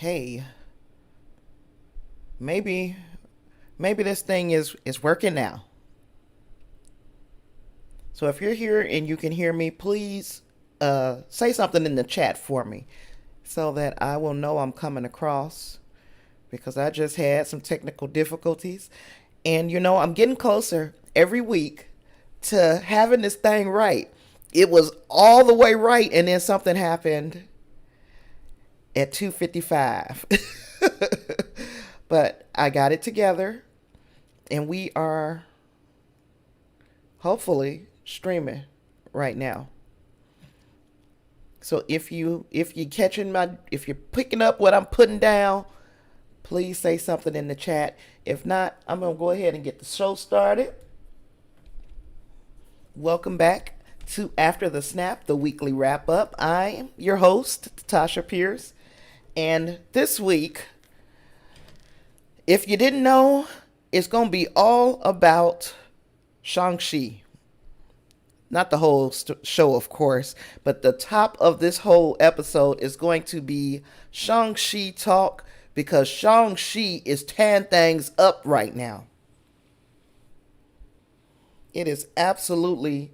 Okay, maybe this thing is working now. So if you're here and you can hear me, please say something in the chat for me so that I will know I'm coming across because I just had some technical difficulties. And I'm getting closer every week to having this thing right. It was all the way right, and then something happened at 2:55. But I got it together, and we are hopefully streaming right now. So if you're picking up what I'm putting down, please say something in the chat. If not, I'm gonna go ahead and get the show started. Welcome back to After the Snap, the weekly wrap up. I am your host, Tasha Pierce, and this week, if you didn't know, it's gonna be all about Shang-Chi. Not the whole show, of course, but the top of this whole episode is going to be Shang-Chi talk because Shang-Chi is tearing things up right now. It is absolutely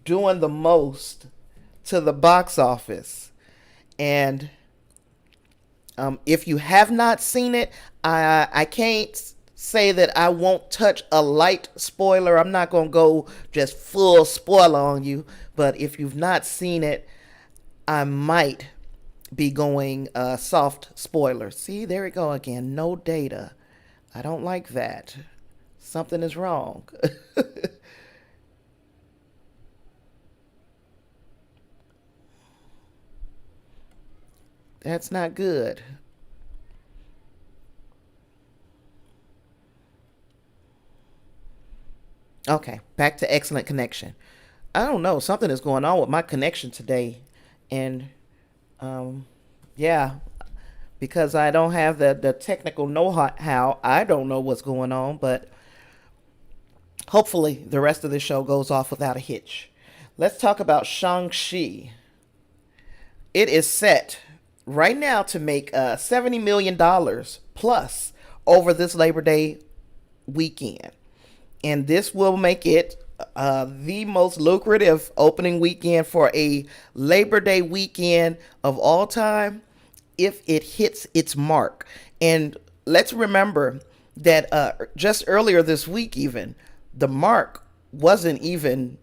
doing the most to the box office. And if you have not seen it, I can't say that I won't touch a light spoiler. I'm not going to go just full spoiler on you. But if you've not seen it, I might be going soft spoiler. See, there we go again. No data. I don't like that. Something is wrong. That's not good. Okay, back to excellent connection. I don't know, something is going on with my connection today, and um, yeah, because I don't have the technical know-how, I don't know what's going on, but hopefully the rest of the show goes off without a hitch. Let's talk about Shang-Chi. It is set right now to make $70 million plus over this Labor Day weekend. And this will make it the most lucrative opening weekend for a Labor Day weekend of all time if it hits its mark. And let's remember that just earlier this week even, the mark wasn't 70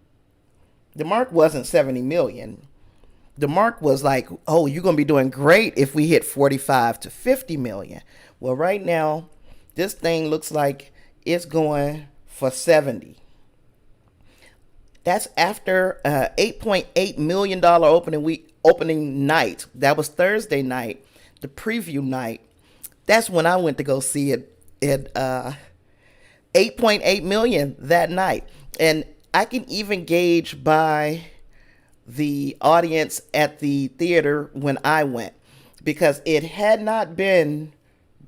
million. The mark was like, oh, you're going to be doing great if we hit 45 to 50 million. Well, right now, this thing looks like it's going for 70. That's after $8.8 million opening night. That was Thursday night, the preview night. That's when I went to go see it at 8.8 million that night. And I can even gauge by the audience at the theater when I went, because it had not been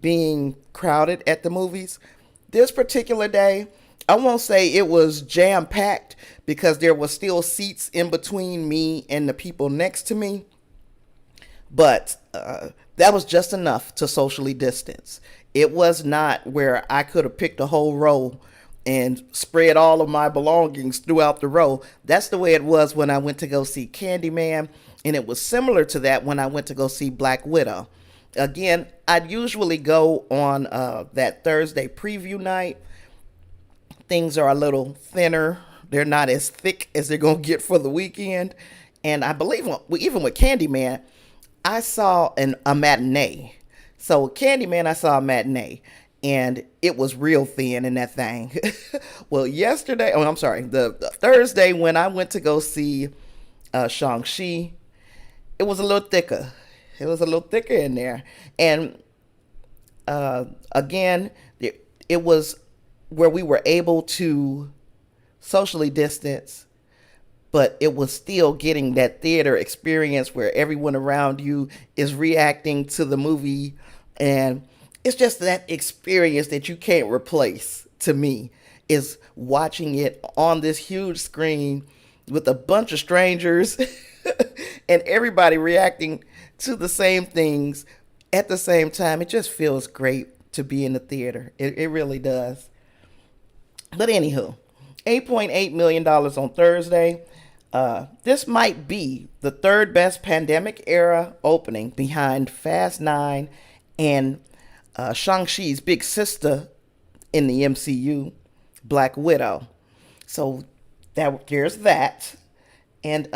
being crowded at the movies. This particular day, I won't say it was jam-packed because there was still seats in between me and the people next to me, but that was just enough to socially distance. It was not where I could have picked a whole row and spread all of my belongings throughout the row. That's the way it was when I went to go see Candyman, and it was similar to that when I went to go see Black Widow. Again, I'd usually go on that Thursday preview night. Things are a little thinner. They're not as thick as they're going to get for the weekend. And I believe even with Candyman, I saw a matinee. So with Candyman, I saw a matinee. And it was real thin in that thing. Well, the Thursday when I went to go see Shang-Chi, it was a little thicker. It was a little thicker in there. And again, it was where we were able to socially distance, but it was still getting that theater experience where everyone around you is reacting to the movie, and it's just that experience that you can't replace. To me, is watching it on this huge screen with a bunch of strangers and everybody reacting to the same things at the same time, it just feels great to be in the theater. It really does. But anywho, $8.8 million on Thursday. This might be the third best pandemic era opening behind Fast 9 and Shang-Chi's big sister in the MCU, Black Widow. So there's that. And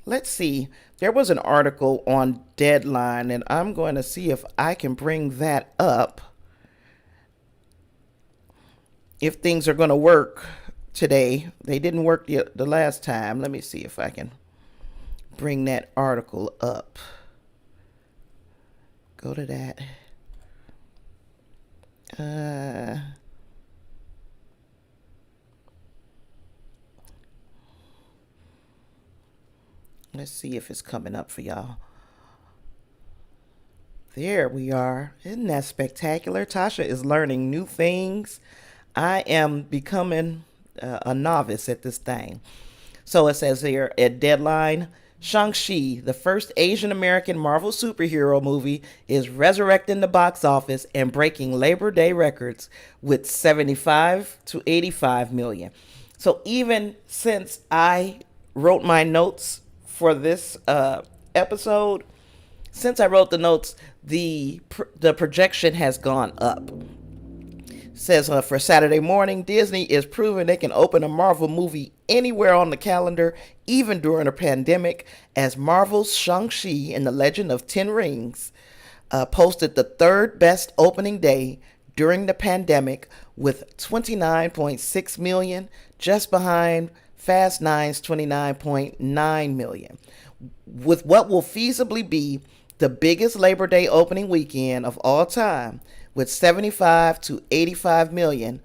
let's see. There was an article on Deadline, and I'm going to see if I can bring that up. If things are going to work today. They didn't work the last time. Let me see if I can bring that article up. Go to that. Let's see if it's coming up for y'all. There we are. Isn't that spectacular? Tasha is learning new things. I am becoming a novice at this thing. So it says here at Deadline, Shang-Chi, the first Asian American Marvel superhero movie, is resurrecting the box office and breaking Labor Day records with 75 to 85 million. So even since I wrote my notes for this episode, since I wrote the notes, the projection has gone up. Says for Saturday morning, Disney is proving they can open a Marvel movie anywhere on the calendar, even during a pandemic, as Marvel's Shang-Chi and the Legend of Ten Rings posted the third best opening day during the pandemic with 29.6 million, just behind Fast 9's 29.9 million. With what will feasibly be the biggest Labor Day opening weekend of all time, with 75 to 85 million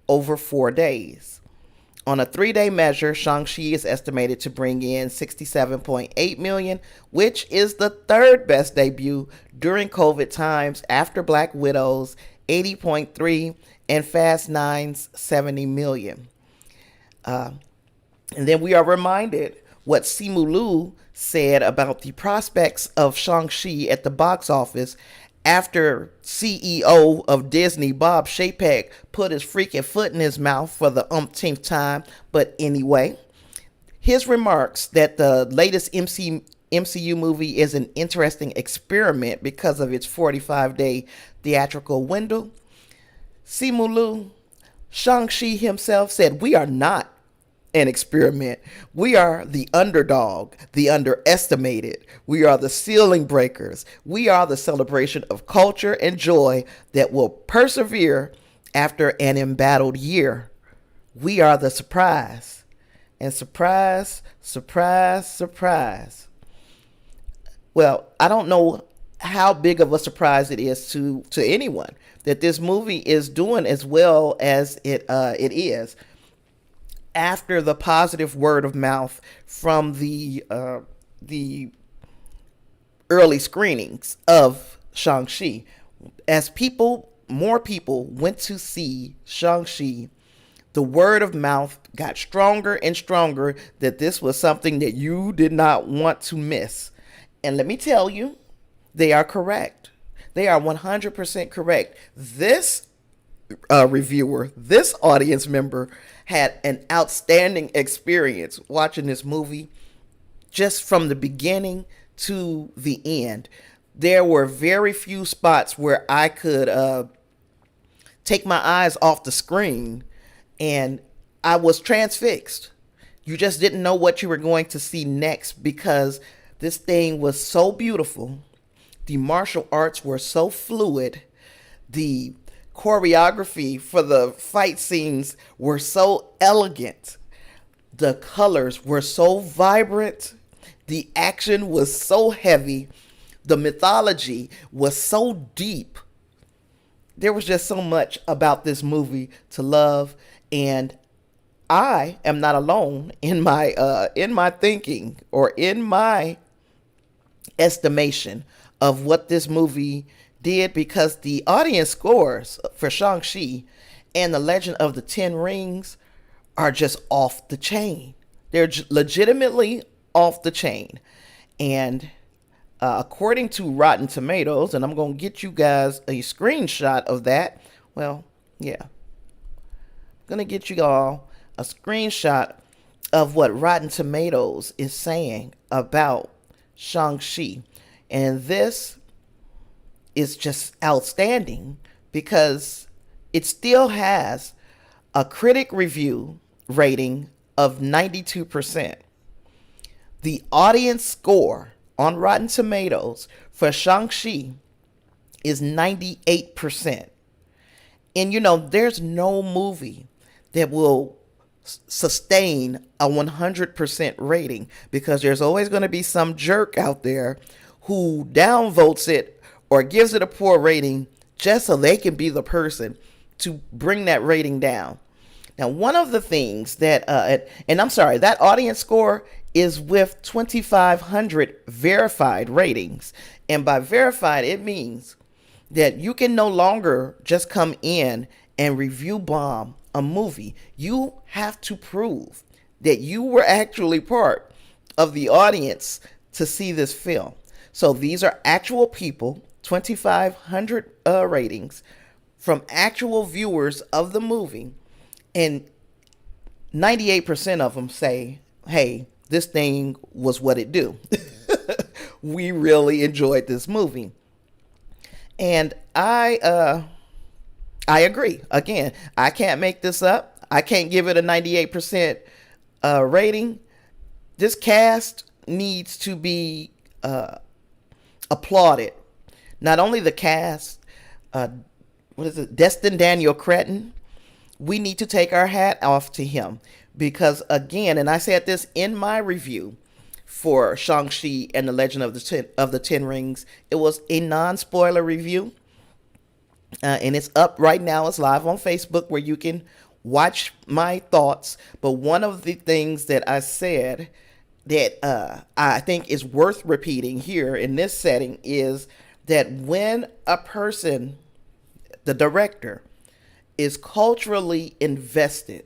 over 4 days. On a 3-day measure, Shang-Chi is estimated to bring in 67.8 million, which is the third best debut during COVID times after Black Widow's 80.3 and Fast 9's 70 million. And then we are reminded what Simu Liu said about the prospects of Shang-Chi at the box office after CEO of Disney, Bob Chapek, put his freaking foot in his mouth for the umpteenth time. But anyway, his remarks that the latest MCU movie is an interesting experiment because of its 45-day theatrical window. Simu Liu, Shang-Chi himself said, "We are not an experiment. We are the underdog, the underestimated. We are the ceiling breakers. We are the celebration of culture and joy that will persevere after an embattled year. We are the surprise." And surprise, surprise, surprise. Well, I don't know how big of a surprise it is to anyone that this movie is doing as well as it is, after the positive word of mouth from the early screenings of Shang-Chi. As more people went to see Shang-Chi, the word of mouth got stronger and stronger that this was something that you did not want to miss. And let me tell you, they are correct. They are 100% correct. This reviewer, this audience member, had an outstanding experience watching this movie just from the beginning to the end. There were very few spots where I could take my eyes off the screen, and I was transfixed. You just didn't know what you were going to see next because this thing was so beautiful. The martial arts were so fluid. The choreography for the fight scenes were so elegant. The colors were so vibrant. The action was so heavy. The mythology was so deep. There was just so much about this movie to love, and I am not alone in my thinking or in my estimation of what this movie did, because the audience scores for Shang-Chi and the Legend of the Ten Rings are just off the chain. They're legitimately off the chain. And according to Rotten Tomatoes, and I'm going to get you guys a screenshot of that. Well, yeah. I'm going to get you all a screenshot of what Rotten Tomatoes is saying about Shang-Chi. And this is just outstanding because it still has a critic review rating of 92%. The audience score on Rotten Tomatoes for Shang-Chi is 98%. And you know, there's no movie that will sustain a 100% rating because there's always going to be some jerk out there who downvotes it or gives it a poor rating just so they can be the person to bring that rating down. Now, one of the things that, and I'm sorry, that audience score is with 2,500 verified ratings. And by verified, it means that you can no longer just come in and review bomb a movie. You have to prove that you were actually part of the audience to see this film. So these are actual people, 2,500 ratings from actual viewers of the movie. And 98% of them say, hey, this thing was what it do. We really enjoyed this movie. And I agree. Again, I can't make this up. I can't give it a 98% rating. This cast needs to be applauded. Not only the cast, Destin Daniel Cretton. We need to take our hat off to him because, again, and I said this in my review for Shang-Chi and the Legend of the Ten Rings, it was a non-spoiler review, and it's up right now. It's live on Facebook where you can watch my thoughts. But one of the things that I said that I think is worth repeating here in this setting is that when a person, the director, is culturally invested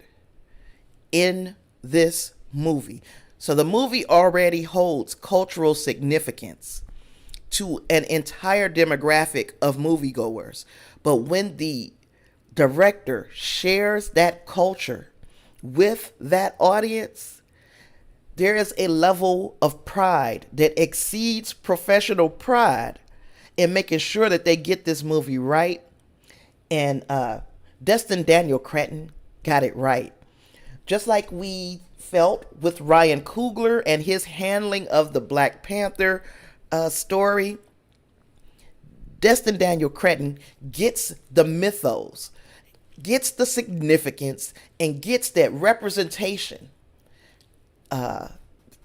in this movie. So the movie already holds cultural significance to an entire demographic of moviegoers. But when the director shares that culture with that audience, there is a level of pride that exceeds professional pride in making sure that they get this movie right. And Destin Daniel Cretton got it right. Just like we felt with Ryan Coogler and his handling of the Black Panther story, Destin Daniel Cretton gets the mythos, gets the significance, and gets that representation.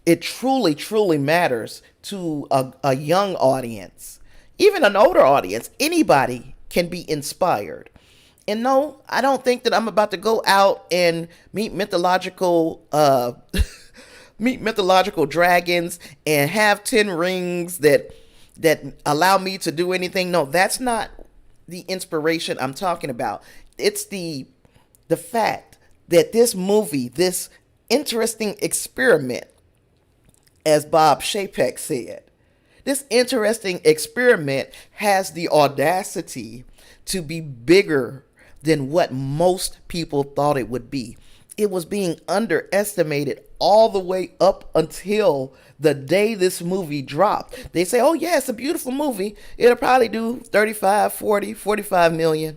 It truly, truly matters to a young audience, even an older audience. Anybody can be inspired. And no, I don't think that I'm about to go out and meet mythological dragons and have 10 rings that allow me to do anything. No, that's not the inspiration I'm talking about. It's the fact that this movie, this interesting experiment, as Bob Chapek said, this interesting experiment has the audacity to be bigger than what most people thought it would be. It was being underestimated all the way up until the day this movie dropped. They say, oh yeah, it's a beautiful movie. It'll probably do 35, 40, 45 million.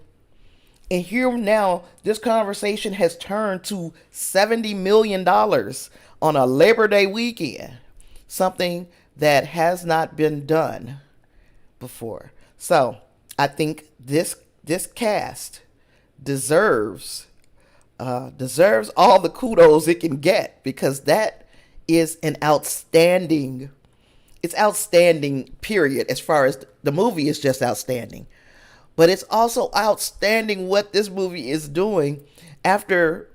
And here now, this conversation has turned to $70 million on a Labor Day weekend. Something that has not been done before. So I think this cast deserves all the kudos it can get, because that is an outstanding, it's outstanding period. As far as the movie is just outstanding, but it's also outstanding what this movie is doing after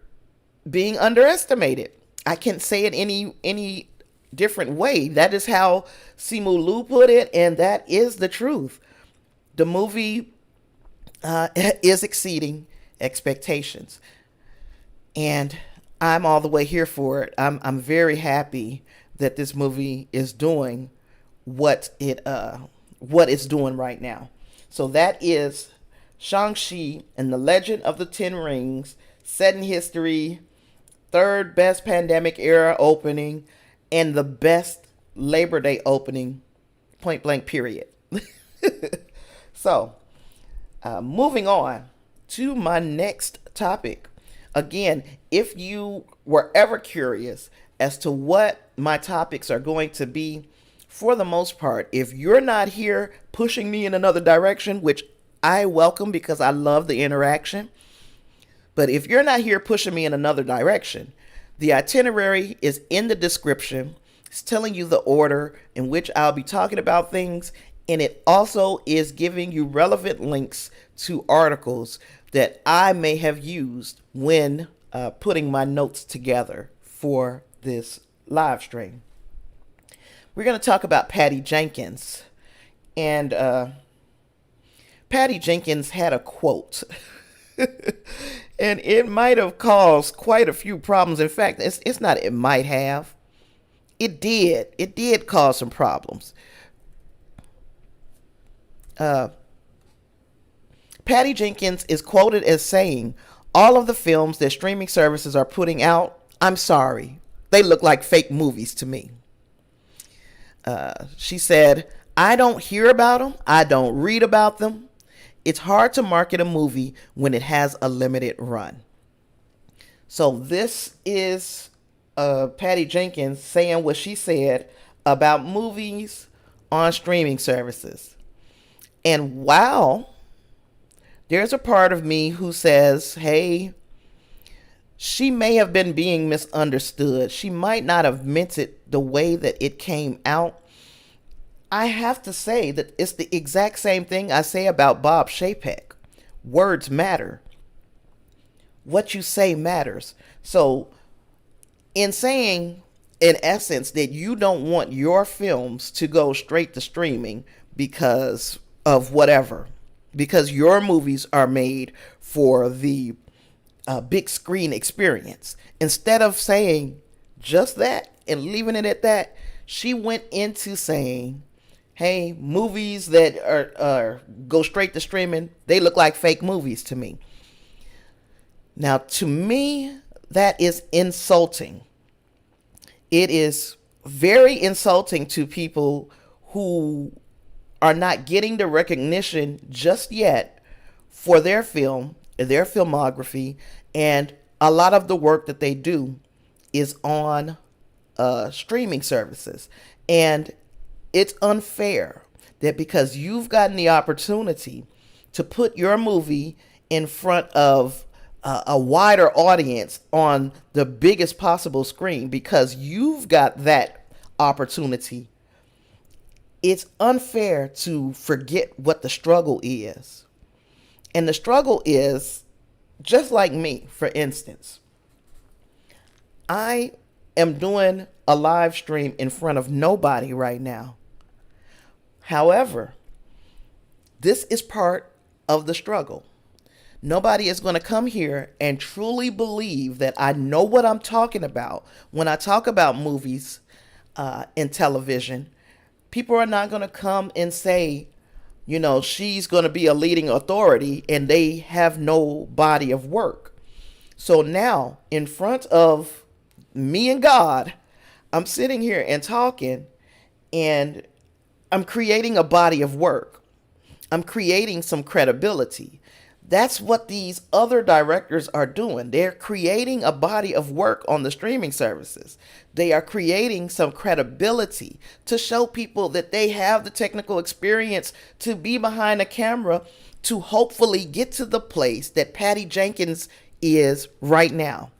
being underestimated. I can't say it any different way. That is how Simu Liu put it, and that is the truth. The movie is exceeding expectations, and I'm all the way here for it. I'm very happy that this movie is doing what it's doing right now. So that is Shang-Chi and the Legend of the Ten Rings, set in history, third best pandemic era opening, and the best Labor Day opening, point blank period. So, moving on to my next topic. Again, if you were ever curious as to what my topics are going to be, for the most part, if you're not here pushing me in another direction, which I welcome because I love the interaction, but if you're not here pushing me in another direction, the itinerary is in the description. It's telling you the order in which I'll be talking about things, and it also is giving you relevant links to articles that I may have used when putting my notes together for this live stream. We're going to talk about Patty Jenkins. And Patty Jenkins had a quote. And it might have caused quite a few problems. In fact, it's not it might have. It did. It did cause some problems. Patty Jenkins is quoted as saying, "All of the films that streaming services are putting out, I'm sorry, they look like fake movies to me." She said, "I don't hear about them. I don't read about them. It's hard to market a movie when it has a limited run." So this is Patty Jenkins saying what she said about movies on streaming services. And while there's a part of me who says, hey, she may have been being misunderstood. She might not have meant it the way that it came out. I have to say that it's the exact same thing I say about Bob Chapek. Words matter. What you say matters. So in saying, in essence, that you don't want your films to go straight to streaming because of whatever, because your movies are made for the big screen experience. Instead of saying just that and leaving it at that, she went into saying, hey, movies that are go straight to streaming, they look like fake movies to me. Now, to me, that is insulting. It is very insulting to people who are not getting the recognition just yet for their film, their filmography, and a lot of the work that they do is on streaming services. And it's unfair that because you've gotten the opportunity to put your movie in front of a wider audience on the biggest possible screen, because you've got that opportunity, it's unfair to forget what the struggle is. And the struggle is, just like me, for instance, I am doing a live stream in front of nobody right now. However, this is part of the struggle. Nobody is going to come here and truly believe that I know what I'm talking about when I talk about movies and television. People are not going to come and say, you know, she's going to be a leading authority, and they have no body of work. So now, in front of me and God, I'm sitting here and talking, and I'm creating a body of work. I'm creating some credibility. That's what these other directors are doing. They're creating a body of work on the streaming services. They are creating some credibility to show people that they have the technical experience to be behind a camera to hopefully get to the place that Patty Jenkins is right now.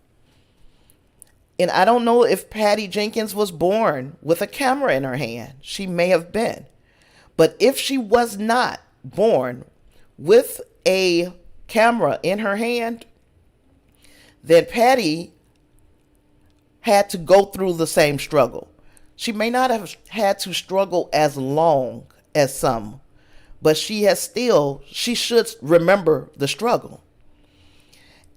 And I don't know if Patty Jenkins was born with a camera in her hand. She may have been. But if she was not born with a camera in her hand, then Patty had to go through the same struggle. She may not have had to struggle as long as some, but she should remember the struggle.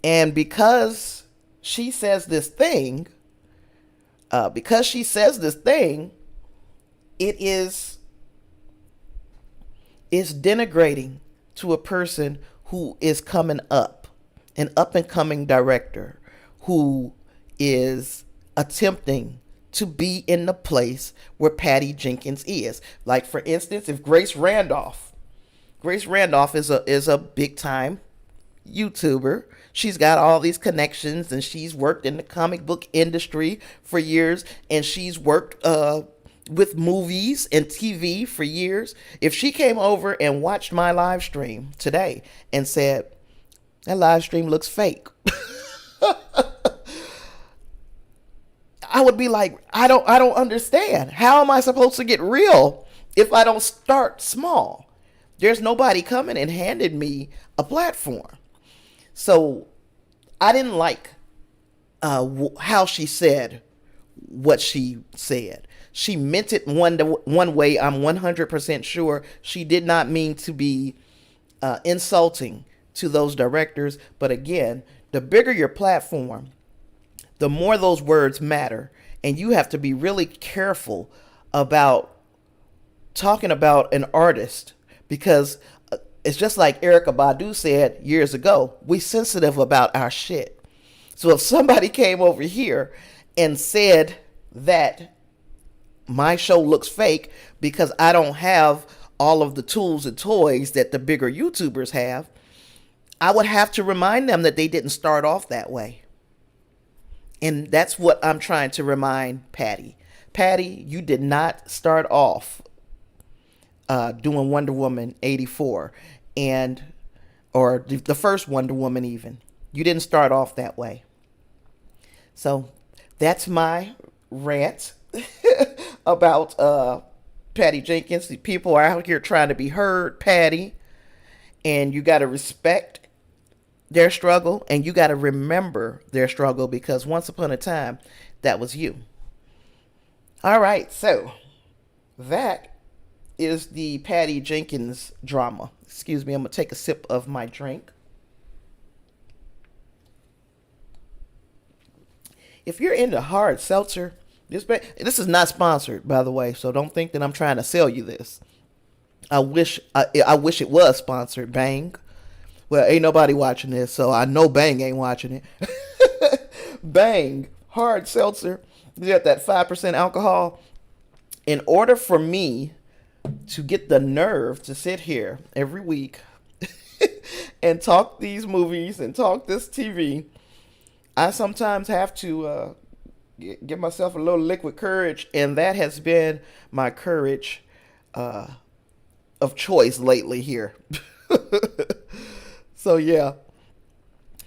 And because she says this thing, it is It's denigrating to a person who is coming up, an up and coming director who is attempting to be in the place where Patty Jenkins is. Like, for instance, if Grace Randolph is a big time YouTuber. She's got all these connections and she's worked in the comic book industry for years, and she's worked with movies and TV for years. If she came over and watched my live stream today and said, that live stream looks fake, I would be like, I don't understand. How am I supposed to get real if I don't start small? There's nobody coming and handed me a platform. So I didn't like how she said what she said. She meant it one way. I'm 100% sure she did not mean to be insulting to those directors. But again, the bigger your platform, the more those words matter. And you have to be really careful about talking about an artist, because it's just like Erykah Badu said years ago, we sensitive about our shit. So if somebody came over here and said that my show looks fake because I don't have all of the tools and toys that the bigger YouTubers have, I would have to remind them that they didn't start off that way. And that's what I'm trying to remind Patty. Patty, you did not start off doing Wonder Woman 84 or the first Wonder Woman even. You didn't start off that way. So that's my rant about Patty Jenkins. The people are out here trying to be heard, Patty, and you got to respect their struggle, and you got to remember their struggle, because once upon a time, that was you. All right, so that is the Patty Jenkins drama. Excuse me, I'm going to take a sip of my drink. If you're into hard seltzer, this is not sponsored, by the way, so don't think that I'm trying to sell you this. I wish it was sponsored, Bang. Well, ain't nobody watching this, so I know Bang ain't watching it. Bang, hard seltzer. You got that 5% alcohol. In order for me to get the nerve to sit here every week and talk these movies and talk this TV, I sometimes have to give myself a little liquid courage, and that has been my courage of choice lately here. So yeah,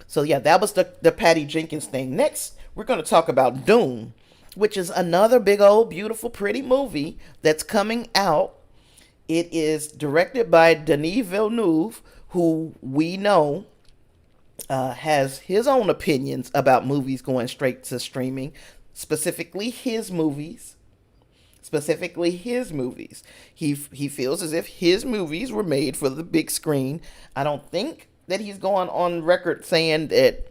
that was the Patty Jenkins thing. Next, we're going to talk about Dune, which is another big old beautiful pretty movie that's coming out. It is directed by Denis Villeneuve, who we know has his own opinions about movies going straight to streaming, specifically his movies. He feels as if his movies were made for the big screen. I don't think that he's going on record saying that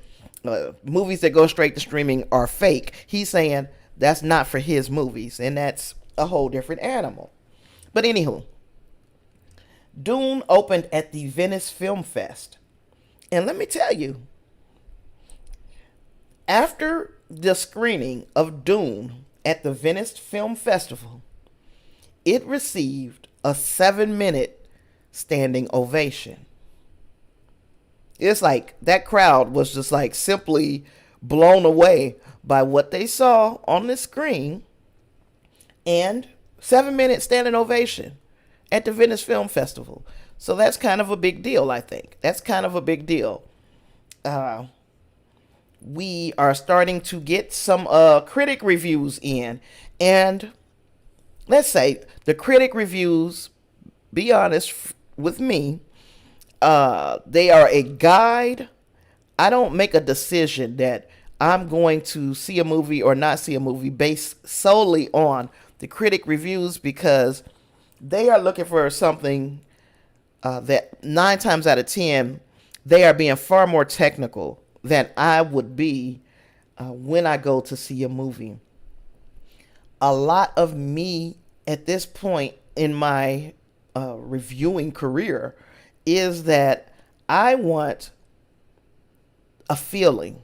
movies that go straight to streaming are fake. He's saying that's not for his movies, and that's a whole different animal. But anywho, Dune opened at the Venice Film Fest. And let me tell you, after the screening of Dune at the Venice Film Festival, it received a 7-minute standing ovation. It's like that crowd was just like simply blown away by what they saw on the screen, and 7-minute standing ovation at the Venice Film Festival. So that's kind of a big deal, I think. That's kind of a big deal. We are starting to get some critic reviews in. And let's say the critic reviews, be honest with me, they are a guide. I don't make a decision that I'm going to see a movie or not see a movie based solely on the critic reviews, because they are looking for something that 9 times out of 10, they are being far more technical than I would be when I go to see a movie. A lot of me at this point in my reviewing career is that I want a feeling.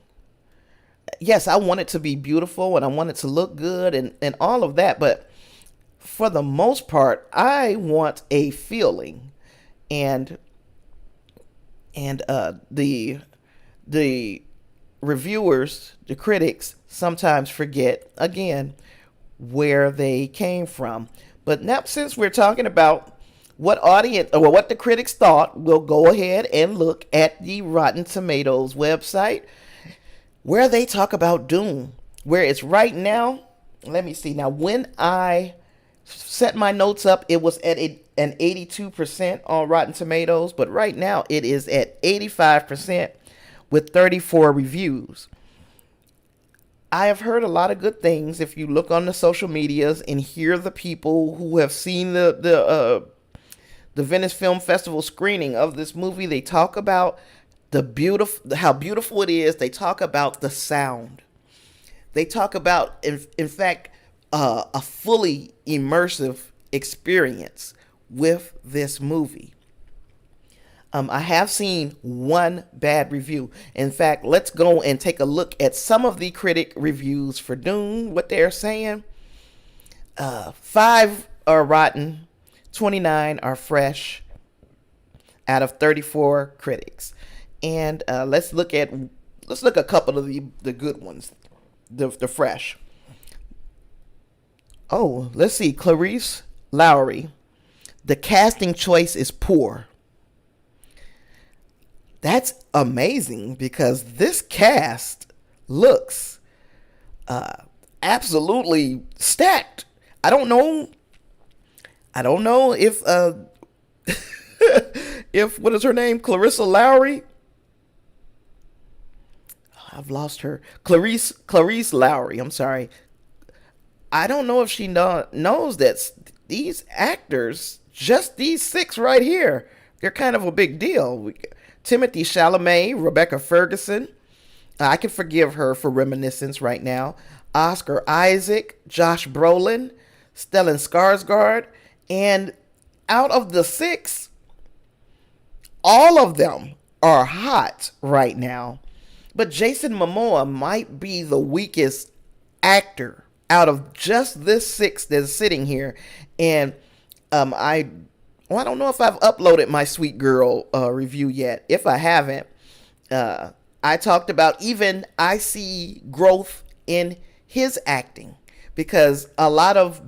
Yes, I want it to be beautiful and I want it to look good and all of that, but for the most part, I want a feeling. And the reviewers, the critics, sometimes forget again where they came from. But now, since we're talking about what audience or what the critics thought, we'll go ahead and look at the Rotten Tomatoes website where they talk about Dune, where it's right now. Let me see. Now, when I set my notes up, it was at an 82% on Rotten Tomatoes, but right now it is at 85% with 34 reviews. I have heard a lot of good things. If you look on the social medias and hear the people who have seen the Venice Film Festival screening of this movie, they talk about how beautiful it is. They talk about the sound. They talk about, in fact, a fully immersive experience with this movie. I have seen one bad review. In fact, let's go and take a look at some of the critic reviews for Dune, what they're saying. 5 are rotten, 29 are fresh out of 34 critics. And let's look a couple of the good ones, the fresh. Oh, let's see. Clarice Lowry. The casting choice is poor. That's amazing because this cast looks absolutely stacked. I don't know if if what is her name? Clarissa Lowry. I've lost her. Clarice Lowry. I'm sorry. I don't know if she knows that these actors, just these 6 right here, they're kind of a big deal. Timothée Chalamet, Rebecca Ferguson. I can forgive her for Reminiscence right now. Oscar Isaac, Josh Brolin, Stellan Skarsgård. And out of the 6, all of them are hot right now. But Jason Momoa might be the weakest actor out of just this 6 that's sitting here. And I don't know if I've uploaded my Sweet Girl review yet. If I haven't, I talked about even I see growth in his acting. Because a lot of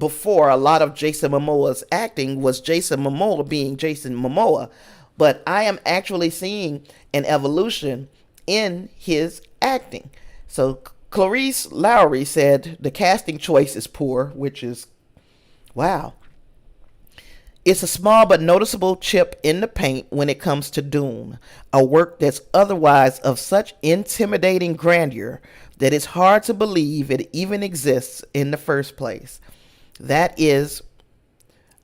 Jason Momoa's acting was Jason Momoa being Jason Momoa. But I am actually seeing an evolution in his acting. So Clarice Lowry said the casting choice is poor, which is, wow. It's a small but noticeable chip in the paint when it comes to Dune, a work that's otherwise of such intimidating grandeur that it's hard to believe it even exists in the first place. That is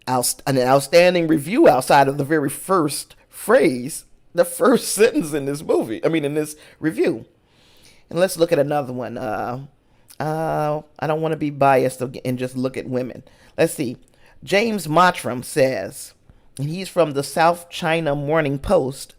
an outstanding review outside of the very first phrase, the first sentence in this in this review. And let's look at another one. I don't want to be biased and just look at women. Let's see. James Mottram says, and he's from the South China Morning Post.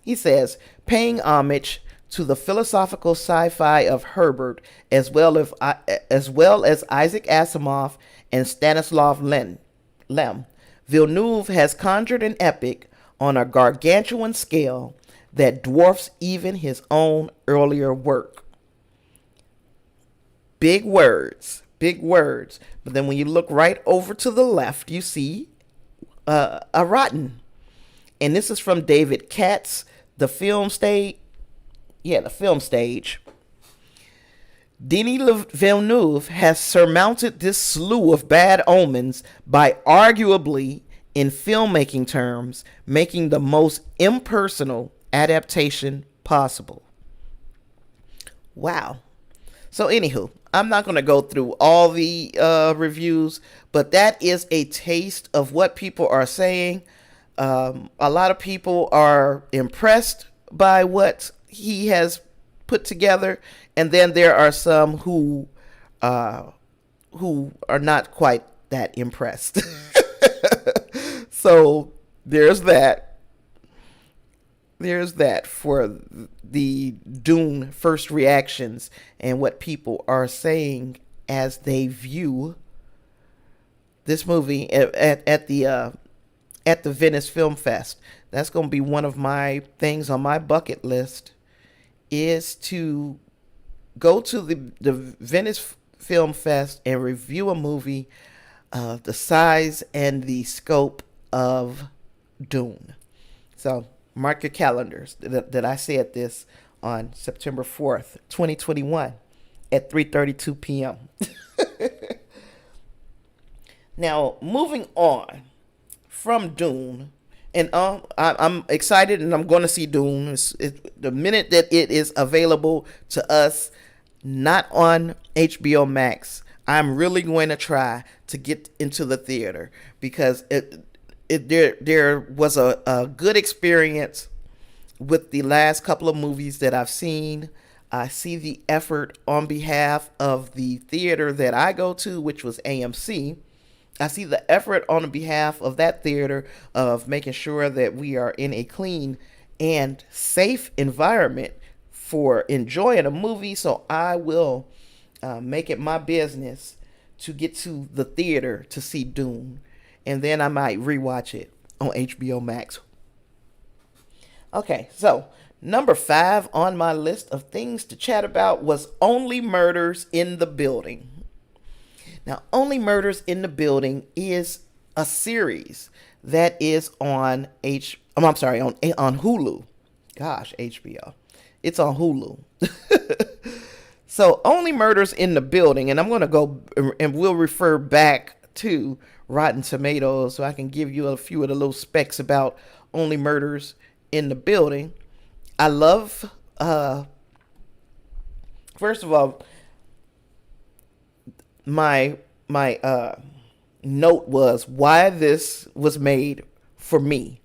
He says, paying homage to the philosophical sci-fi of Herbert, as well as Isaac Asimov and Stanislav Lem, Villeneuve has conjured an epic on a gargantuan scale that dwarfs even his own earlier work. Big words. But then when you look right over to the left, you see a rotten. And this is from David Katz, the film stage. Yeah, the film stage. Denis Villeneuve has surmounted this slew of bad omens by arguably, in filmmaking terms, making the most impersonal adaptation possible. Wow. So anywho, I'm not going to go through all the reviews, but that is a taste of what people are saying. A lot of people are impressed by what he has put together, and then there are some who are not quite that impressed. So there's that. There's that for the Dune first reactions and what people are saying as they view this movie at the Venice Film Fest. That's going to be one of my things on my bucket list, is to go to the Venice Film Fest and review a movie the size and the scope of Dune. So mark your calendars that I said this on September 4th, 2021 at 3:32 p.m. Now, moving on from Dune, and I'm excited, and I'm going to see Dune. The minute that it is available to us, not on HBO Max, I'm really going to try to get into the theater, because there was a good experience with the last couple of movies that I've seen. I see the effort on behalf of the theater that I go to, which was AMC. I see the effort on behalf of that theater of making sure that we are in a clean and safe environment for enjoying a movie. So I will make it my business to get to the theater to see Dune. And then I might rewatch it on HBO Max. Okay, so number 5 on my list of things to chat about was Only Murders in the Building. Now, Only Murders in the Building is a series that is on on Hulu. Gosh, HBO. It's on Hulu. So, Only Murders in the Building, and I'm going to go and we'll refer back to Rotten Tomatoes so I can give you a few of the little specs about Only Murders in the Building. I love, first of all, my note was why this was made for me.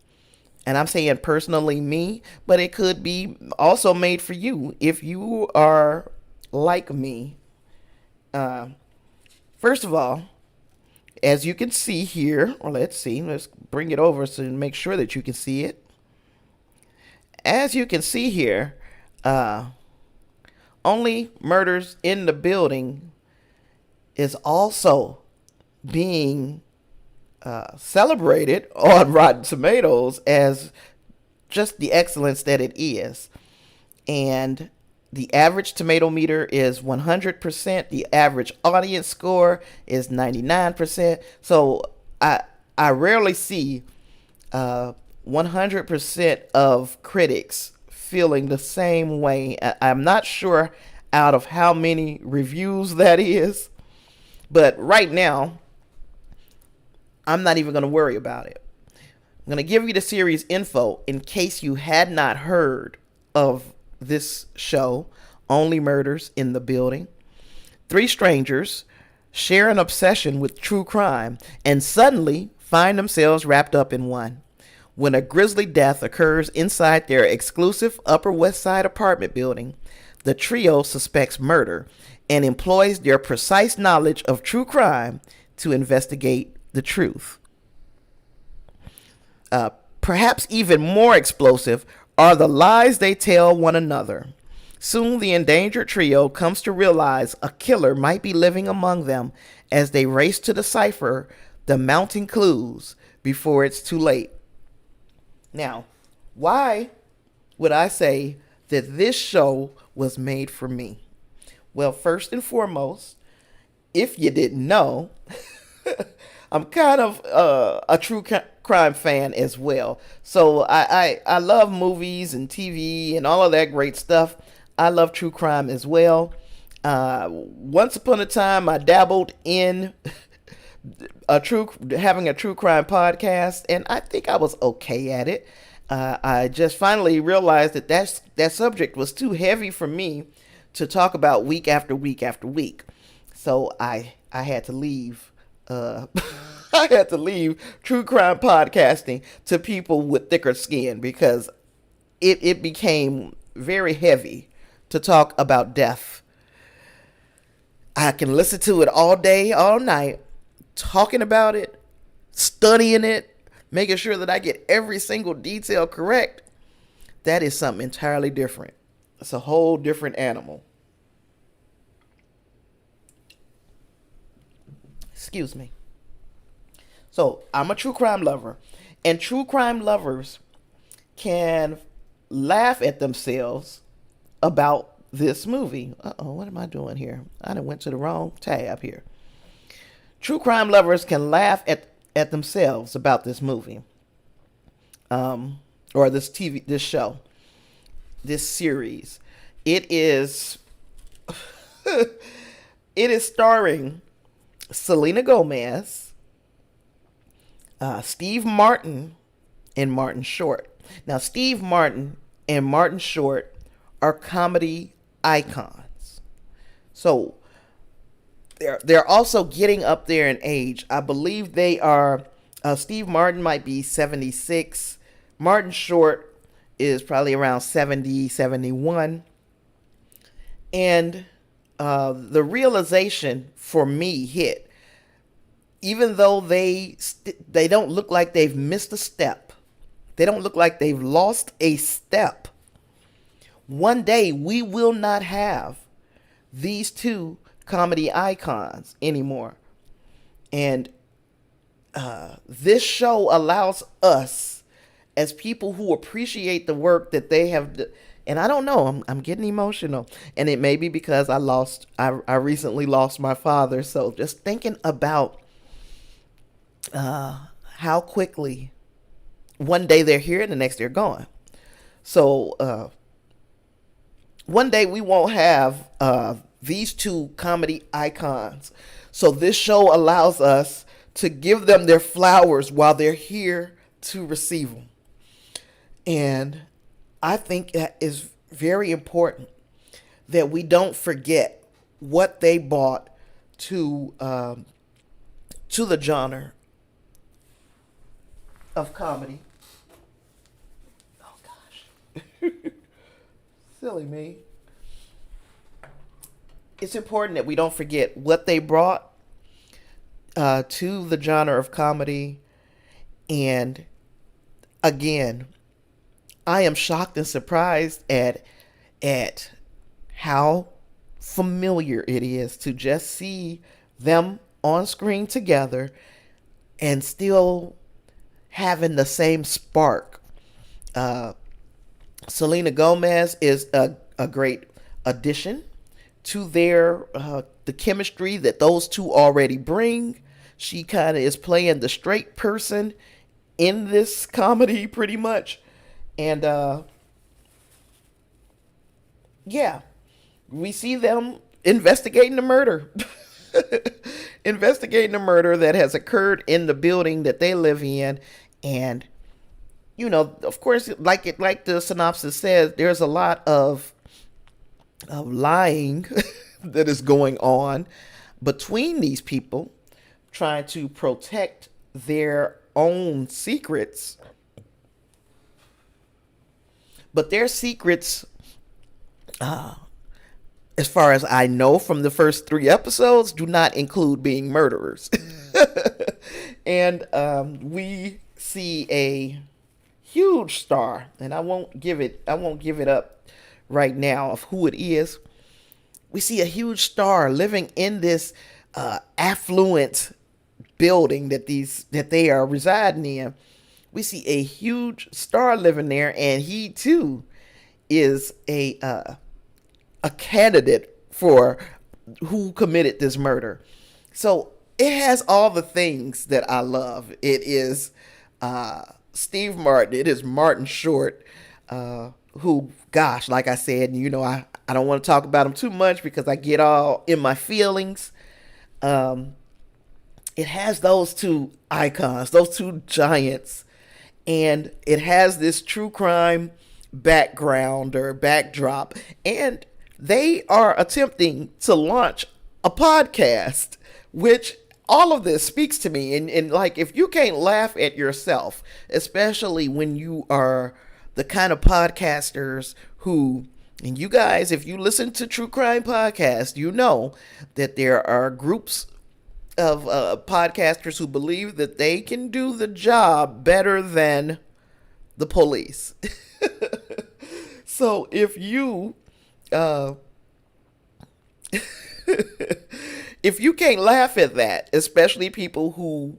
And I'm saying personally me, but it could be also made for you if you are like me. First of all, as you can see here, or let's bring it over so make sure that you can see it. As you can see here, Only Murders in the Building is also being celebrated on Rotten Tomatoes as just the excellence that it is. And the average tomato meter is 100%. The average audience score is 99%. So I rarely see 100% of critics feeling the same way. I'm not sure out of how many reviews that is, but right now, I'm not even going to worry about it. I'm going to give you the series info in case you had not heard of this show, Only Murders in the Building. 3 strangers share an obsession with true crime and suddenly find themselves wrapped up in one. When a grisly death occurs inside their exclusive Upper West Side apartment building, the trio suspects murder and employs their precise knowledge of true crime to investigate the truth. Perhaps even more explosive are the lies they tell one another. Soon the endangered trio comes to realize a killer might be living among them as they race to decipher the mounting clues before it's too late. Now, why would I say that this show was made for me? Well, first and foremost, if you didn't know, I'm kind of a true crime fan as well. So I love movies and TV and all of that great stuff. I love true crime as well. Once upon a time, I dabbled in having a true crime podcast, and I think I was okay at it. I just finally realized that subject was too heavy for me to talk about week after week after week. So I had to leave. I had to leave true crime podcasting to people with thicker skin because it became very heavy to talk about death. I can listen to it all day, all night, talking about it, studying it, making sure that I get every single detail correct, that is something entirely different. It's a whole different animal. Excuse me. So I'm a true crime lover, and true crime lovers can laugh at themselves about this movie. What am I doing here? I done went to the wrong tab here. True crime lovers can laugh at themselves about this movie, or this show, this series. It is, it is starring Selena Gomez, Steve Martin, and Martin Short. Now, Steve Martin and Martin Short are comedy icons. So they're also getting up there in age. I believe they are, Steve Martin might be 76. Martin Short is probably around 70, 71. And the realization for me hit, even though they don't look like they've missed a step, they don't look like they've lost a step. One day we will not have these two comedy icons anymore. And this show allows us, as people who appreciate the work that they have, and I don't know, I'm getting emotional, and it may be because I recently lost my father. So just thinking about how quickly one day they're here and the next they're gone. So one day we won't have these two comedy icons. So this show allows us to give them their flowers while they're here to receive them. And I think that is very important, that we don't forget what they brought to the genre of comedy. Oh gosh. Silly me. It's important that we don't forget what they brought to the genre of comedy. And again, I am shocked and surprised at how familiar it is to just see them on screen together and still having the same spark. Selena Gomez is a great addition to their the chemistry that those two already bring. She kind of is playing the straight person in this comedy pretty much. And yeah, we see them investigating the murder. Investigating the murder that has occurred in the building that they live in. And you know, of course, like the synopsis says, there's a lot of lying that is going on between these people, trying to protect their own secrets. But their secrets, as far as I know from the first 3 episodes, do not include being murderers. And we see a huge star, and I won't give it up right now of who it is. We see a huge star living in this affluent building that they are residing in. We see a huge star living there, and he too is a candidate for who committed this murder. So it has all the things that I love. It is Steve Martin. It is Martin Short, who, gosh, like I said, you know, I don't want to talk about him too much because I get all in my feelings. It has those two icons, those two giants, and it has this true crime background or backdrop, and they are attempting to launch a podcast, which all of this speaks to me. And like, if you can't laugh at yourself, especially when you are the kind of podcasters who, and you guys, if you listen to true crime podcasts, you know that there are groups of podcasters who believe that they can do the job better than the police. So if you uh, if you can't laugh at that, especially people who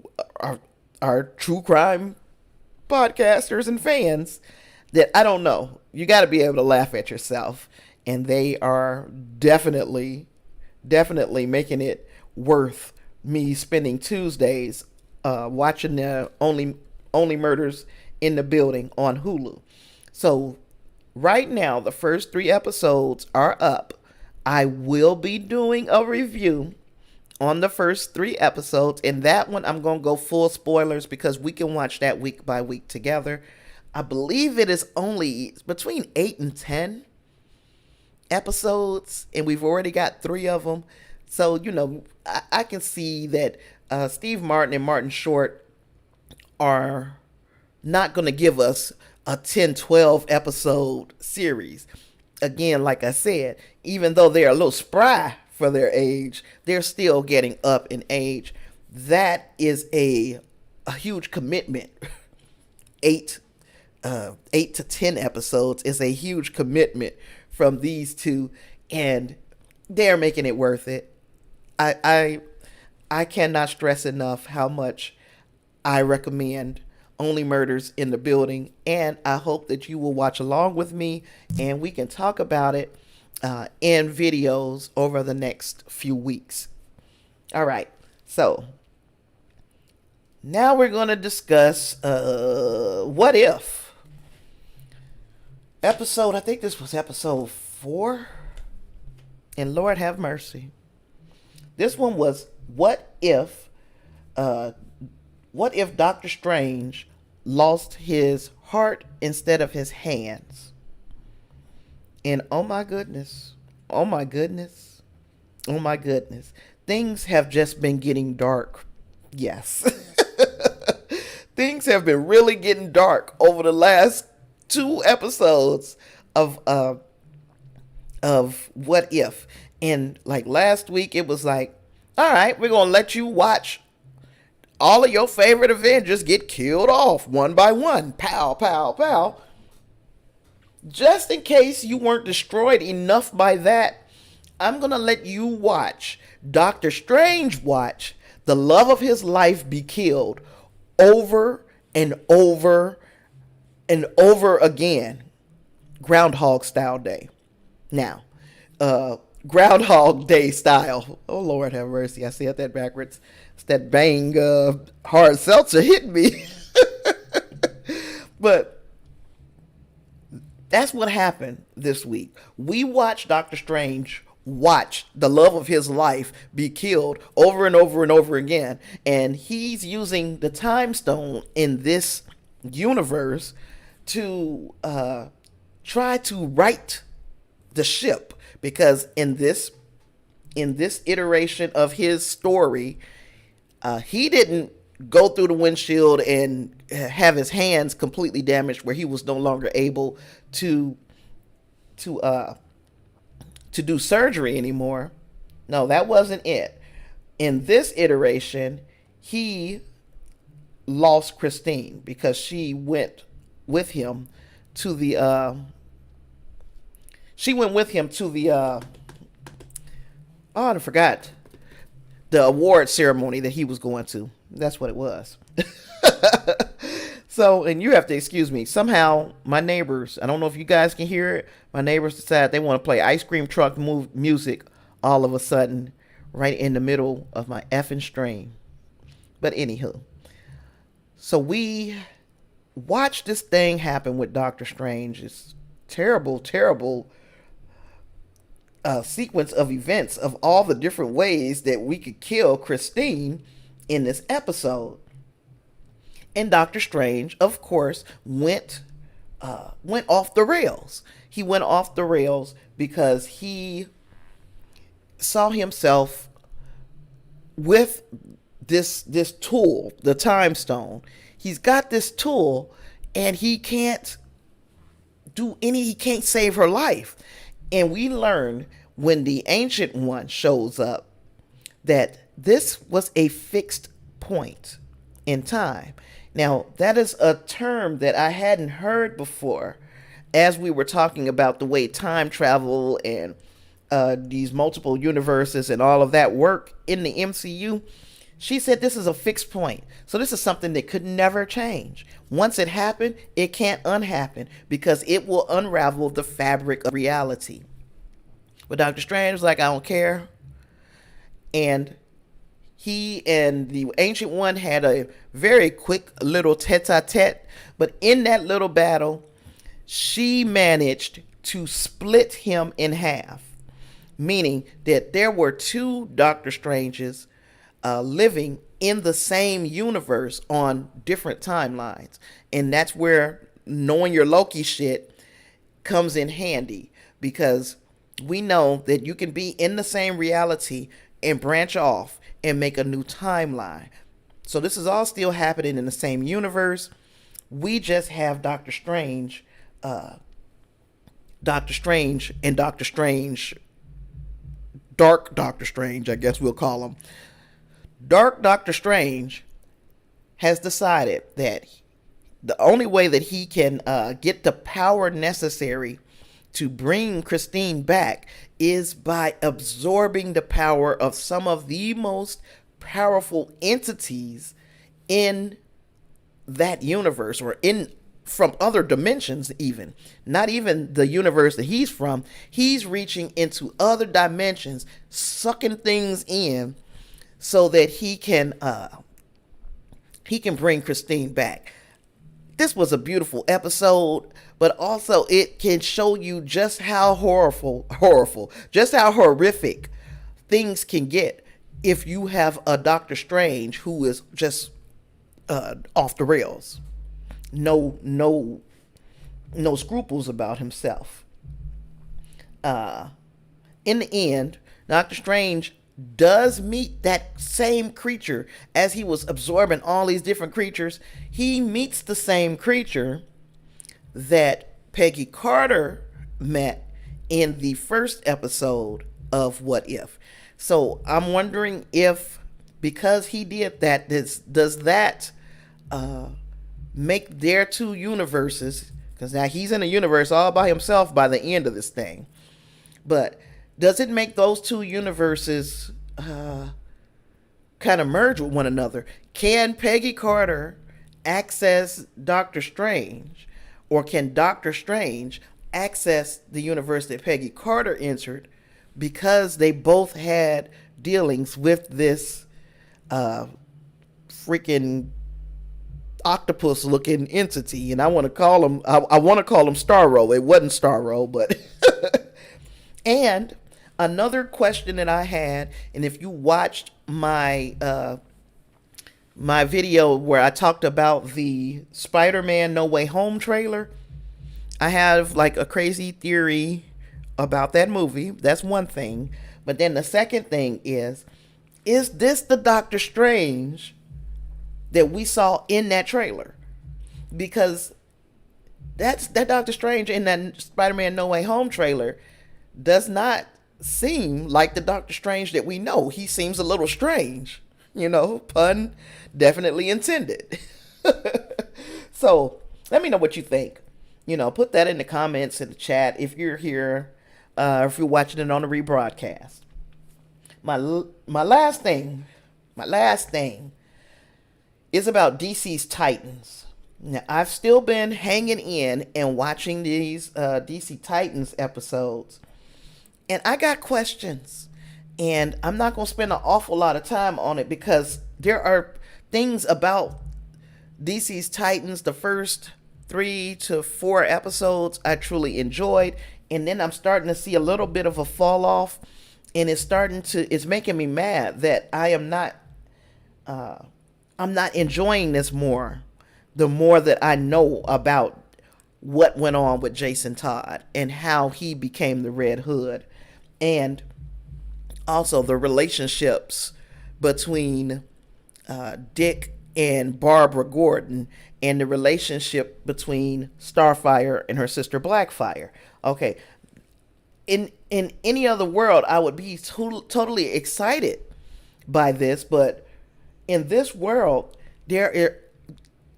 are true crime podcasters and fans, that I don't know, you got to be able to laugh at yourself, and they are definitely making it worth me spending Tuesdays watching the only murders in the building on Hulu. So right now, the first 3 episodes are up. I will be doing a review on the first 3 episodes, and that one I'm going to go full spoilers because we can watch that week by week together. I believe it is only between 8 and 10 episodes, and we've already got 3 of them. So, I can see that Steve Martin and Martin Short are not going to give us a 10, 12 episode series. Again, like I said, even though they're a little spry for their age, they're still getting up in age. That is a huge commitment. Eight to 10 episodes is a huge commitment from these two, and they're making it worth it. I cannot stress enough how much I recommend Only Murders in the Building, and I hope that you will watch along with me and we can talk about it in videos over the next few weeks. All right, so now we're going to discuss What If? I think this was episode 4, and Lord have mercy. This one was what if Doctor Strange lost his heart instead of his hands? And oh my goodness, things have just been getting dark. Yes. Things have been really getting dark over the last 2 episodes of What If. And like last week, it was like, all right, we're going to let you watch all of your favorite Avengers get killed off one by one. Pow, pow, pow. Just in case you weren't destroyed enough by that, I'm going to let you watch Doctor Strange watch the love of his life be killed over and over and over again. Groundhog style day. Now, Groundhog Day style. Oh, Lord have mercy. I said that backwards. It's that Bang hard seltzer hit me. But that's what happened this week. We watched Doctor Strange watch the love of his life be killed over and over and over again. And he's using the time stone in this universe to try to right the ship. Because in this iteration of his story, he didn't go through the windshield and have his hands completely damaged where he was no longer able to do surgery anymore. No, that wasn't it. In this iteration, he lost Christine because she went with him to the I forgot, the award ceremony that he was going to. That's what it was. So, and you have to excuse me. Somehow, my neighbors, I don't know if you guys can hear it, my neighbors decide they want to play ice cream truck music all of a sudden right in the middle of my effing stream. But anywho, so we watched this thing happen with Doctor Strange. It's terrible, terrible sequence of events of all the different ways that we could kill Christine in this episode. And Doctor Strange, of course, went off the rails. He went off the rails because he saw himself with this tool, the time stone. He's got this tool and he can't save her life. And we learn when the Ancient One shows up that this was a fixed point in time. Now, that is a term that I hadn't heard before as we were talking about the way time travel and these multiple universes and all of that work in the MCU. She said this is a fixed point. So this is something that could never change. Once it happened, it can't unhappen because it will unravel the fabric of reality. But Doctor Strange was like, I don't care. And he and the Ancient One had a very quick little tete-a-tete. But in that little battle, she managed to split him in half. Meaning that there were two Doctor Stranges living in the same universe on different timelines. And that's where knowing your Loki shit comes in handy, because we know that you can be in the same reality and branch off and make a new timeline. So this is all still happening in the same universe. We just have Doctor Strange and Doctor Strange, Dark Doctor Strange, I guess we'll call him. Dark Doctor Strange has decided that the only way that he can get the power necessary to bring Christine back is by absorbing the power of some of the most powerful entities in that universe, or in from other dimensions. Even not even the universe that he's from, he's reaching into other dimensions, sucking things in so that he can bring Christine back. This was a beautiful episode, but also it can show you just how just how horrific things can get if you have a Doctor Strange who is just off the rails. No scruples about himself. In the end, Doctor Strange does meet that same creature. As he was absorbing all these different creatures, he meets the same creature that Peggy Carter met in the first episode of What If. So I'm wondering if, because he did that, does that make their two universes, because now he's in a universe all by himself by the end of this thing, but does it make those two universes kind of merge with one another? Can Peggy Carter access Doctor Strange, or can Doctor Strange access the universe that Peggy Carter entered, because they both had dealings with this freaking octopus looking entity? And I want to call him Starro. It wasn't Starro, but and another question that I had, and if you watched my my video where I talked about the Spider-Man No Way Home trailer, I have like a crazy theory about that movie. That's one thing. But then the second thing is this the Doctor Strange that we saw in that trailer? Because that Doctor Strange in that Spider-Man No Way Home trailer does not seem like the Doctor Strange that we know. He seems a little strange, pun definitely intended. So let me know what you think. Put that in the comments in the chat if you're here, if you're watching it on the rebroadcast. My last thing is about DC's Titans. Now, I've still been hanging in and watching these DC Titans episodes, and I got questions, and I'm not going to spend an awful lot of time on it because there are things about DC's Titans, the first 3 to 4 episodes I truly enjoyed, and then I'm starting to see a little bit of a fall off, and it's making me mad that I'm not enjoying this more, the more that I know about what went on with Jason Todd and how he became the Red Hood, and also the relationships between Dick and Barbara Gordon, and the relationship between Starfire and her sister Blackfire. Okay, in any other world, I would be totally excited by this, but in this world, there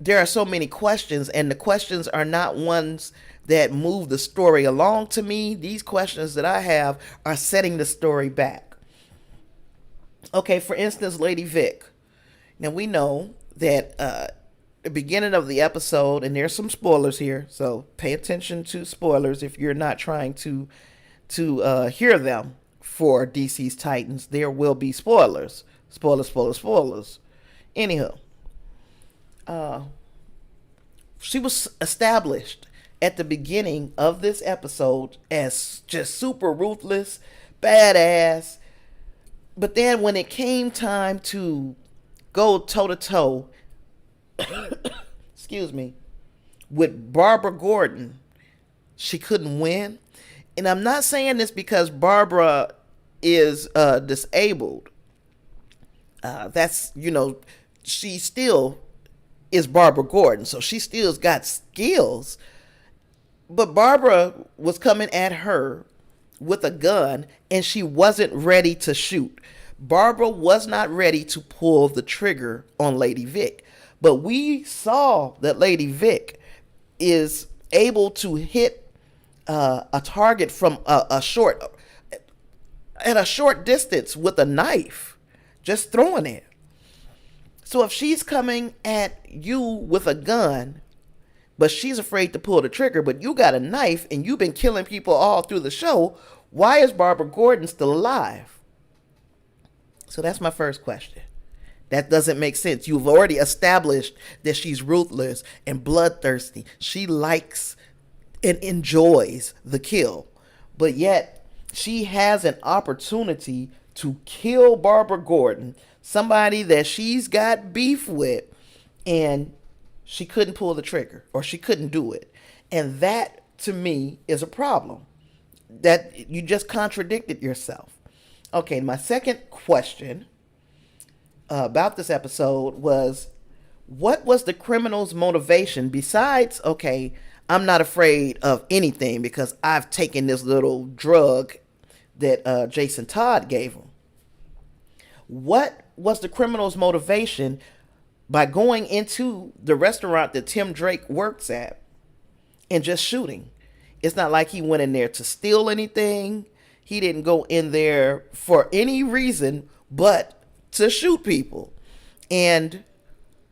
are so many questions, and the questions are not ones that move the story along to me. These questions that I have are setting the story back. Okay, for instance, Lady Vic. Now we know that the beginning of the episode, and there's some spoilers here, so pay attention to spoilers if you're not trying to hear them for DC's Titans. There will be spoilers, spoilers. Anyhow, she was established at the beginning of this episode as just super ruthless, badass. But then when it came time to go toe to toe, excuse me, with Barbara Gordon, she couldn't win. And I'm not saying this because Barbara is disabled. That's, she still is Barbara Gordon, so she still's got skills. But Barbara was coming at her with a gun, and she wasn't ready to shoot. Barbara was not ready to pull the trigger on Lady Vic. But we saw that Lady Vic is able to hit a target from at a short distance with a knife, just throwing it. So if she's coming at you with a gun, but she's afraid to pull the trigger, but you got a knife and you've been killing people all through the show, why is Barbara Gordon still alive? So that's my first question. That doesn't make sense. You've already established that she's ruthless and bloodthirsty. She likes and enjoys the kill. But yet, she has an opportunity to kill Barbara Gordon, somebody that she's got beef with, and she couldn't pull the trigger, or she couldn't do it. And that, to me, is a problem. That you just contradicted yourself. Okay, my second question about this episode was, what was the criminal's motivation besides, okay, I'm not afraid of anything because I've taken this little drug that Jason Todd gave him. What was the criminal's motivation by going into the restaurant that Tim Drake works at and just shooting? It's not like he went in there to steal anything. He didn't go in there for any reason but to shoot people. And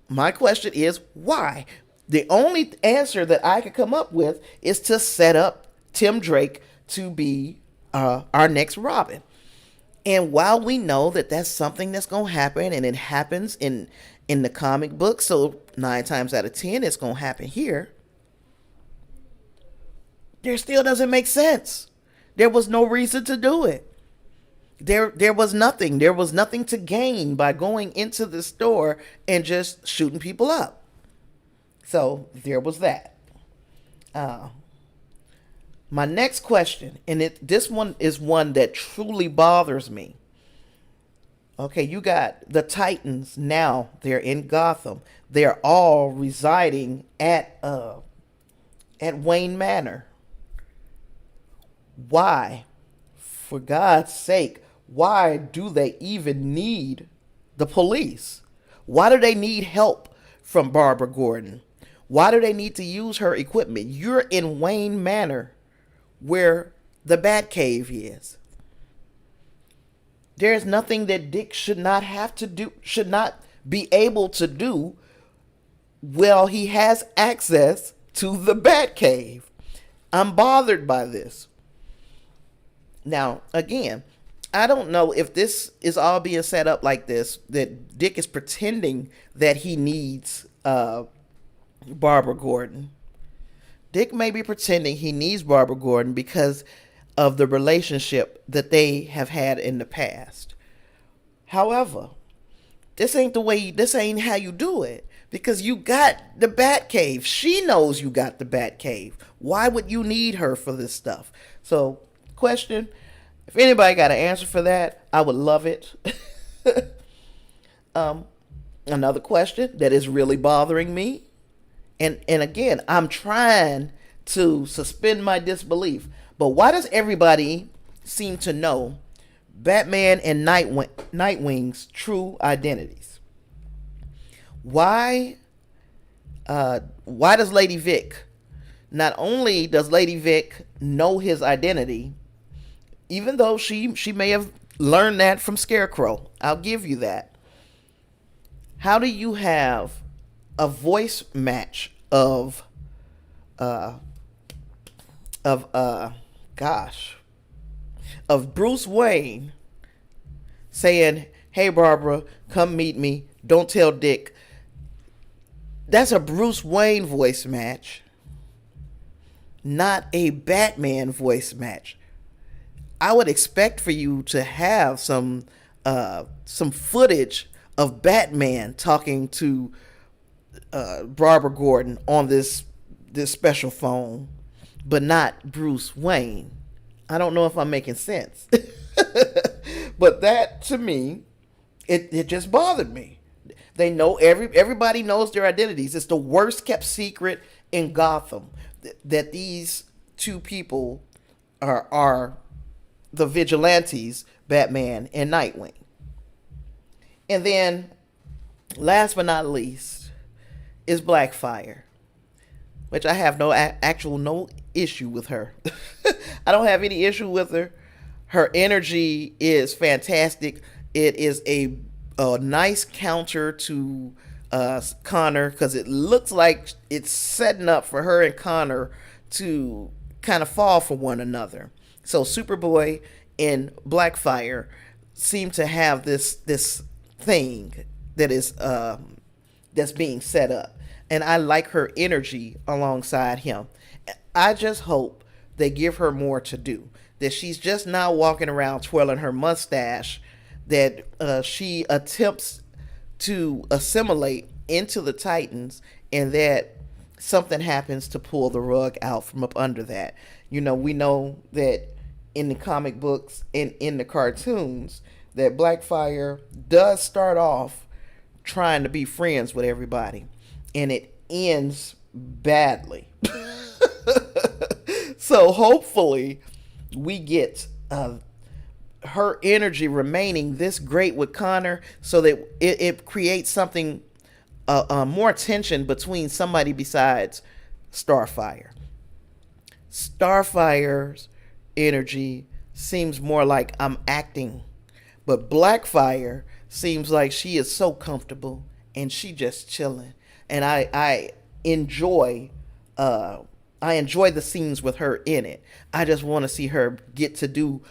my question is, why? The only answer that I could come up with is to set up Tim Drake to be our next Robin. And while we know that that's something that's going to happen, and it happens in the comic book, so 9 times out of 10 it's going to happen here, there still doesn't make sense. There was no reason to do it. There was nothing. There was nothing to gain by going into the store and just shooting people up. So there was that. My next question, and this one is one that truly bothers me. Okay, you got the Titans now. They're in Gotham. They're all residing at Wayne Manor. Why? For God's sake, why do they even need the police? Why do they need help from Barbara Gordon? Why do they need to use her equipment? You're in Wayne Manor, where the Batcave is. There's nothing that Dick should not be able to do. Well, he has access to the Batcave. I'm bothered by this. Now, again, I don't know if this is all being set up like this, that Dick is pretending that he needs Barbara Gordon. Dick may be pretending he needs Barbara Gordon because of the relationship that they have had in the past. However, this ain't how you do it, because you got the Batcave. She knows you got the Batcave. Why would you need her for this stuff? So, question, if anybody got an answer for that, I would love it. Another question that is really bothering me, and again, I'm trying to suspend my disbelief, but why does everybody seem to know Batman and Nightwing's true identities. Why? Why does Lady Vic? Not only does Lady Vic know his identity, even though she may have learned that from Scarecrow, I'll give you that. How do you have a voice match of uh of gosh of Bruce Wayne saying, "Hey Barbara, come meet me. Don't tell Dick." That's a Bruce Wayne voice match, not a Batman voice match. I would expect for you to have some footage of Batman talking to Barbara Gordon on this special phone, but not Bruce Wayne. I don't know if I'm making sense. But that, to me, it just bothered me. They know everybody knows their identities. It's the worst kept secret in Gotham that these two people are the vigilantes, Batman and Nightwing. And then, last but not least, is Blackfire, which I have no issue with her. I don't have any issue with her. Her energy is fantastic. It is a nice counter to Connor, because it looks like it's setting up for her and Connor to kind of fall for one another. So Superboy and Blackfire seem to have this thing that is that's being set up, and I like her energy alongside him. I just hope they give her more to do, that she's just now walking around twirling her mustache, that she attempts to assimilate into the Titans, and that something happens to pull the rug out from up under that. We know that in the comic books and in the cartoons, that Blackfire does start off trying to be friends with everybody, and it ends badly. So hopefully we get her energy remaining this great with Connor, so that it creates something, more tension between somebody besides Starfire. Starfire's energy seems more like I'm acting, but Blackfire seems like she is so comfortable and she just chilling, and I enjoy the scenes with her in it. I just want to see her get to do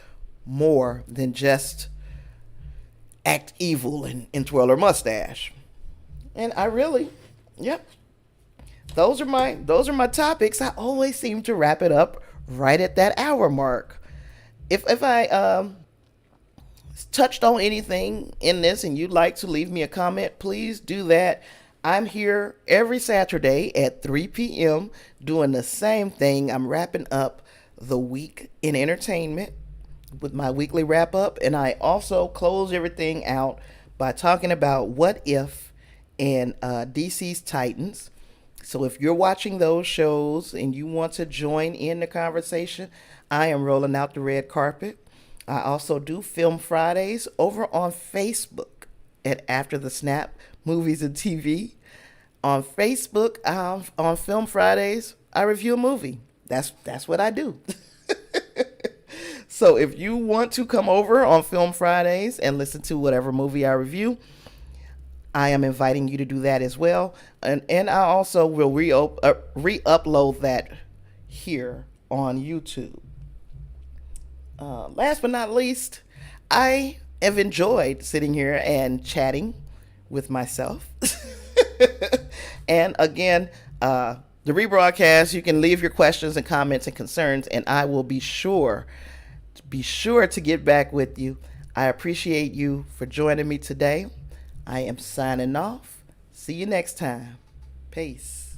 more than just act evil and twirl her mustache. And I really, yep, those are my topics. I always seem to wrap it up right at that hour mark. If I touched on anything in this and you'd like to leave me a comment, please do that. I'm here every Saturday at 3 p.m. doing the same thing. I'm wrapping up the week in entertainment with my weekly wrap up, and I also close everything out by talking about What If and DC's Titans. So if you're watching those shows and you want to join in the conversation, I am rolling out the red carpet. I also do Film Fridays over on Facebook at After the Snap Movies and TV. On Facebook, on Film Fridays, I review a movie. That's what I do. So if you want to come over on Film Fridays and listen to whatever movie I review, I am inviting you to do that as well. And I also will re-upload that here on YouTube. Last but not least, I have enjoyed sitting here and chatting with myself. And again, the rebroadcast, you can leave your questions and comments and concerns, and I will be sure to get back with you. I appreciate you for joining me today. I am signing off. See you next time. Peace.